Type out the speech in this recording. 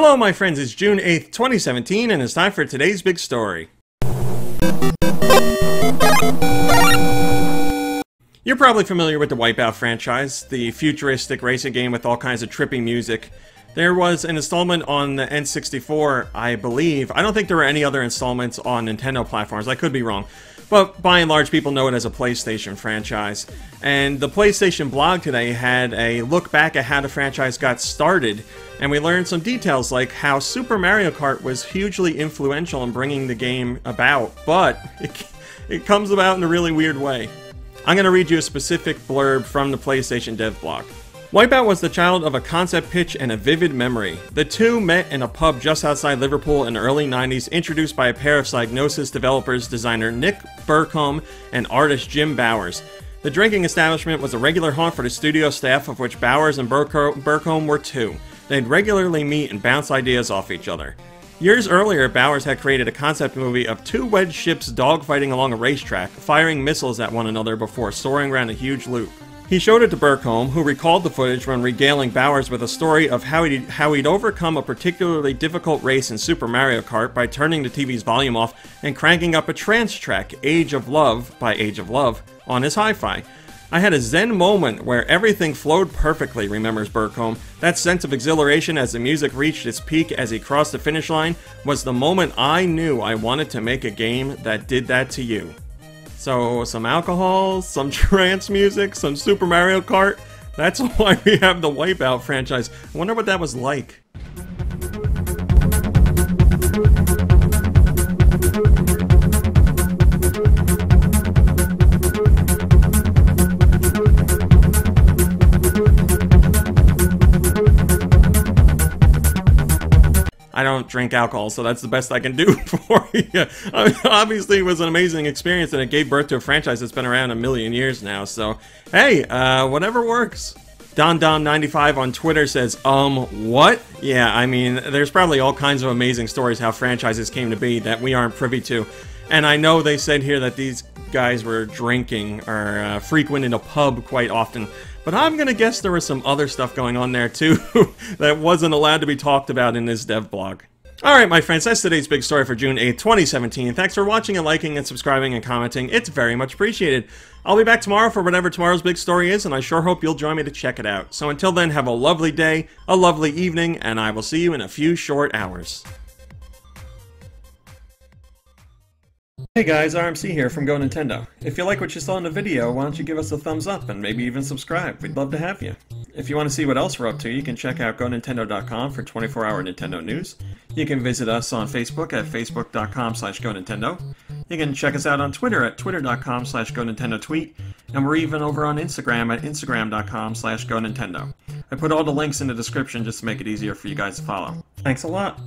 Hello my friends, it's June 8th, 2017, and it's time for today's big story. You're probably familiar with the WipEout franchise, the futuristic racing game with all kinds of trippy music. There was an installment on the N64, I believe. I don't think there were any other installments on Nintendo platforms, I could be wrong. But by and large, people know it as a PlayStation franchise. And the PlayStation blog today had a look back at how the franchise got started, and we learned some details like how Super Mario Kart was hugely influential in bringing the game about, but it comes about in a really weird way. I'm going to read you a specific blurb from the PlayStation dev blog. WipEout was the child of a concept pitch and a vivid memory. The two met in a pub just outside Liverpool in the early 90s, introduced by a pair of Psygnosis developers, designer Nick Burcombe and artist Jim Bowers. The drinking establishment was a regular haunt for the studio staff, of which Bowers and Burcombe were two. They'd regularly meet and bounce ideas off each other. Years earlier, Bowers had created a concept movie of two wedge ships dogfighting along a racetrack, firing missiles at one another before soaring around a huge loop. He showed it to Burcombe, who recalled the footage when regaling Bowers with a story of how he'd overcome a particularly difficult race in Super Mario Kart by turning the TV's volume off and cranking up a trance track, Age of Love, by Age of Love, on his hi-fi. I had a zen moment where everything flowed perfectly, remembers Burcombe. That sense of exhilaration as the music reached its peak as he crossed the finish line was the moment I knew I wanted to make a game that did that to you. So, some alcohol, some trance music, some Super Mario Kart. That's why we have the WipEout franchise. I wonder what that was like. I don't drink alcohol, so that's the best I can do for you. I mean, obviously, it was an amazing experience, and it gave birth to a franchise that's been around a million years now, so hey, whatever works. DonDom95 on Twitter says, what? Yeah, I mean, there's probably all kinds of amazing stories how franchises came to be that we aren't privy to. And I know they said here that these guys were drinking or frequenting a pub quite often. But I'm gonna guess there was some other stuff going on there too that wasn't allowed to be talked about in this dev blog. Alright my friends, that's today's big story for June 8th, 2017. Thanks for watching and liking and subscribing and commenting. It's very much appreciated. I'll be back tomorrow for whatever tomorrow's big story is, and I sure hope you'll join me to check it out. So until then, have a lovely day, a lovely evening, and I will see you in a few short hours. Hey guys, RMC here from Go Nintendo. If you like what you saw in the video, why don't you give us a thumbs up and maybe even subscribe? We'd love to have you. If you want to see what else we're up to, you can check out GoNintendo.com for 24-hour Nintendo news. You can visit us on Facebook at facebook.com/GoNintendo. You can check us out on Twitter at twitter.com/GoNintendoTweet, and we're even over on Instagram at instagram.com/GoNintendo. I put all the links in the description just to make it easier for you guys to follow. Thanks a lot!